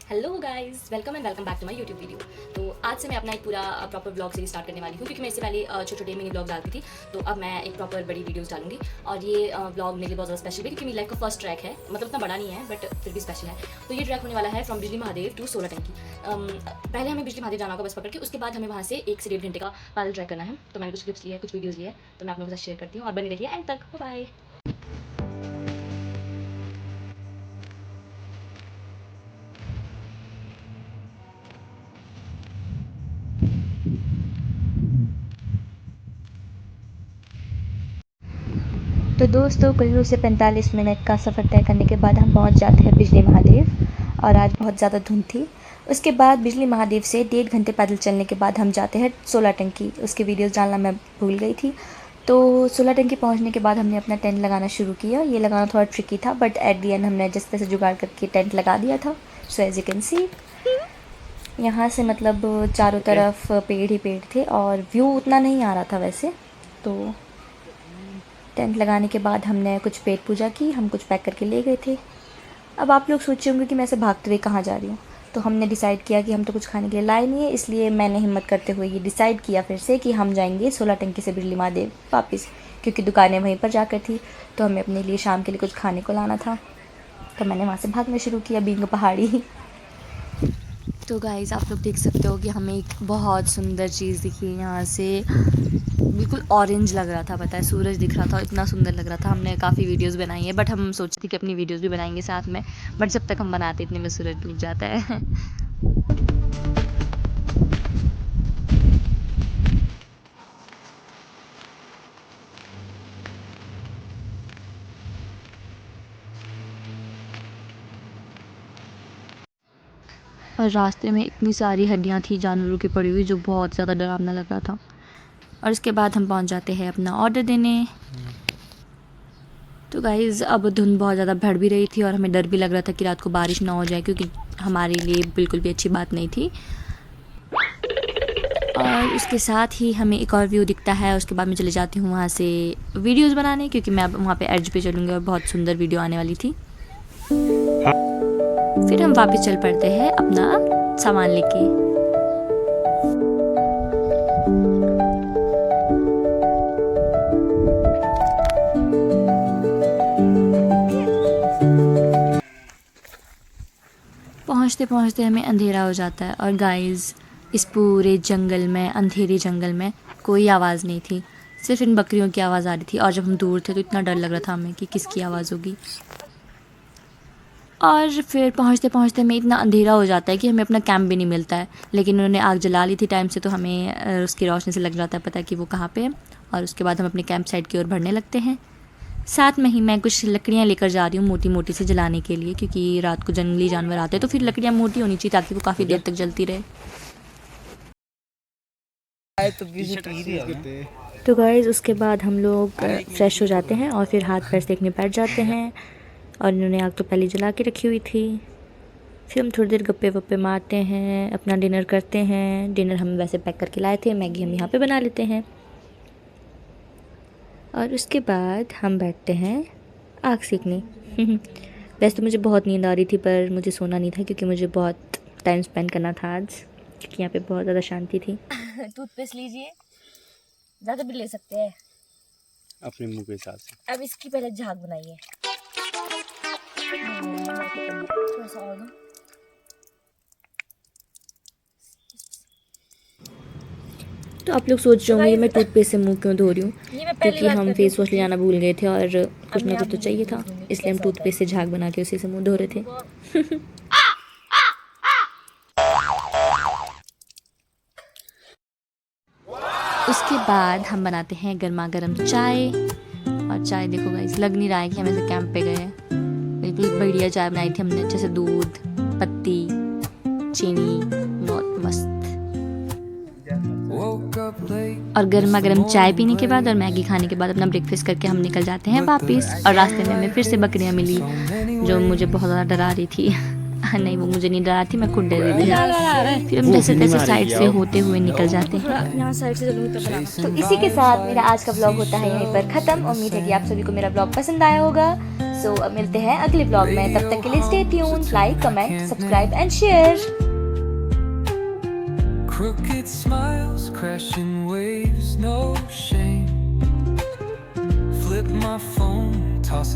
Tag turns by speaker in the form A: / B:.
A: Hello guys, welcome and welcome back to my YouTube video. तो आज से मैं अपना एक पूरा प्रॉपर ब्लॉग सीरीज स्टार्ट करने वाली हूँ, क्योंकि मैं इससे पहले छोटे छोटे मिनी ब्लॉग डालती थी। तो अब मैं एक प्रॉपर बड़ी वीडियोस डालूंगी। और ये ब्लॉग मेरे लिए बहुत ज़्यादा स्पेशल है, क्योंकि मेरी लाइफ का फर्स्ट ट्रैक है। मतलब उतना बड़ा नहीं है, बट फिर भी स्पेशल है। तो ये ट्रैक होने वाला है फ्रॉम बिजली महादेव टू सोलर टंकी। पहले हमें बिजली महादेव जाना होगा बस पकड़ के, उसके बाद हमें वहाँ से 1 से 1.5 घंटे का पैदल ट्रैक करना है। तो मैंने कुछ क्लिप्स लिए, कुछ वीडियोज़ लिए, तो मैं आप लोगों के साथ शेयर करती हूँ। और बनी रहिए एंड तक। बाय।
B: तो दोस्तों कुल्लू से 45 मिनट का सफ़र तय करने के बाद हम पहुंच जाते हैं बिजली महादेव। और आज बहुत ज़्यादा धुंध थी। उसके बाद बिजली महादेव से 1.5 घंटे पैदल चलने के बाद हम जाते हैं सोलर टंकी। उसके वीडियोस डालना मैं भूल गई थी। तो सोलर टंकी पहुंचने के बाद हमने अपना टेंट लगाना शुरू किया। ये लगाना थोड़ा ट्रिकी था, बट एट दी एंड हमने जिस तरह से जुगाड़ करके टेंट लगा दिया था। So as you can see, यहाँ से मतलब चारों तरफ पेड़ ही पेड़ थे और व्यू उतना नहीं आ रहा था वैसे। तो टेंट लगाने के बाद हमने कुछ पेट पूजा की, हम कुछ पैक करके ले गए थे। अब आप लोग सोचे होंगे कि मैं ऐसे भागते हुए कहाँ जा रही हूँ। तो हमने डिसाइड किया कि हम तो कुछ खाने के लिए लाए नहीं है, इसलिए मैंने हिम्मत करते हुए ये डिसाइड किया फिर से कि हम जाएंगे सोलर टंकी से बिजली महादेव वापस, क्योंकि दुकानें वहीं पर जाकर थी। तो हमें अपने लिए शाम के लिए कुछ खाने को लाना था। तो मैंने वहाँ से भागना शुरू किया बीइंग पहाड़ी। तो गाइस आप लोग देख सकते हो कि हमें एक बहुत सुंदर चीज़ दिखी यहाँ से। बिल्कुल ऑरेंज लग रहा था, पता है, सूरज दिख रहा था, इतना सुंदर लग रहा था। हमने काफ़ी वीडियोस बनाई है, बट हम सोचते थे कि अपनी वीडियोस भी बनाएंगे साथ में, बट जब तक हम बनाते इतने में सूरज डूब जाता है। और रास्ते में इतनी सारी हड्डियाँ थी जानवरों की पड़ी हुई, जो बहुत ज़्यादा डरावना लग रहा था। और उसके बाद हम पहुँच जाते हैं अपना ऑर्डर देने। तो गाइज़ अब धुंध बहुत ज़्यादा बढ़ भी रही थी और हमें डर भी लग रहा था कि रात को बारिश ना हो जाए, क्योंकि हमारे लिए बिल्कुल भी अच्छी बात नहीं थी। और उसके साथ ही हमें एक और व्यू दिखता है। उसके बाद मैं चले जाती हूँ वहाँ से वीडियोस बनाने, क्योंकि मैं अब वहाँ पे एड्ज पे चलूँगी और बहुत सुंदर वीडियो आने वाली थी। फिर हम वापस चल पड़ते हैं अपना सामान लेके। पहुँचते पहुँचते हमें अंधेरा हो जाता है। और गाइज़ इस पूरे जंगल में, अंधेरे जंगल में कोई आवाज़ नहीं थी, सिर्फ इन बकरियों की आवाज़ आ रही थी। और जब हम दूर थे तो इतना डर लग रहा था हमें कि किसकी आवाज़ होगी। और फिर पहुँचते पहुँचते हमें इतना अंधेरा हो जाता है कि हमें अपना कैंप भी नहीं मिलता है। लेकिन उन्होंने आग जला ली थी टाइम से, तो हमें उसकी रोशनी से लग जाता है पता कि वो कहाँ पे है। और उसके बाद हम अपने कैंप साइट की ओर बढ़ने लगते हैं। साथ में ही मैं कुछ लकड़ियाँ लेकर जा रही हूँ मोटी मोटी से जलाने के लिए, क्योंकि रात को जंगली जानवर आते हैं, तो फिर लकड़ियाँ मोटी होनी चाहिए ताकि वो काफ़ी देर तक जलती रहे। तो गाइज़ उसके बाद हम लोग फ्रेश हो जाते हैं और फिर हाथ पैर सेकने बैठ जाते हैं। और इन्होंने आग तो पहले जला के रखी हुई थी। फिर हम थोड़ी देर गप्पे वप्पे मारते हैं, अपना डिनर करते हैं। डिनर हम वैसे पैक करके लाए थे, मैगी हम यहाँ पे बना लेते हैं। और उसके बाद हम बैठते हैं आग सेकने। वैसे तो मुझे बहुत नींद आ रही थी, पर मुझे सोना नहीं था, क्योंकि मुझे बहुत टाइम स्पेंड करना था आज, क्योंकि यहाँ पे बहुत ज़्यादा शांति थी।
A: टूथपेस्ट लीजिए, ज़्यादा भी ले सकते हैं
C: अपने मुंह के हिसाब से।
A: अब इसकी पहले झाग बनाइए। थोड़ा सा और दो।
B: तो आप लोग सोच रहे होंगे मैं टूथपेस्ट से मुंह क्यों धो रही हूँ,
A: ये मैं पहली
B: क्योंकि
A: बार
B: हम
A: कर रही
B: फेस वॉश ले जाना भूल गए थे और कुछ ना कुछ तो चाहिए था,
A: हूँ।
B: इसलिए हम टूथपेस्ट से झाग बना के उसी से मुंह धो रहे थे। उसके बाद हम बनाते हैं गर्मा गर्म चाय। और चाय देखो गाइस, लग नहीं रहा है कि हम ऐसे कैंप पे गए हैं। बिल्कुल बढ़िया चाय बनाई थी हमने, अच्छे से दूध, पत्ती, चीनी, बहुत मस्त। और गर्मा गर्म चाय पीने के बाद और मैगी खाने के बाद अपना ब्रेकफास्ट करके हम निकल जाते हैं वापस। और रास्ते में हमें फिर से बकरियां मिली, जो मुझे बहुत ज़्यादा डरा रही थी। हाँ नहीं, वो मुझे नहीं डरा थी, मैं खुद डर रही थी। फिर हम
C: वो
B: जैसे
C: नहीं
B: तैसे
C: मारेगी,
B: साइड से
C: आओ।
B: होते हुए निकल जाते हैं।
A: यहाँ साइड से चलूँगी तो बनाना।
B: तो इसी के साथ मेरा आज का ब्लॉग होता है यहीं पर ख़त्म। उम्मीद है कि आप सभी को मेरा ब्लॉग पसंद आया होगा। सो अब मिलते हैं अगले ब्लॉग में, तब तक के लिए stay tuned, like, comment, subscribe and share.
D: Crooked smiles, crashing waves, no shame. Flip my phone, toss it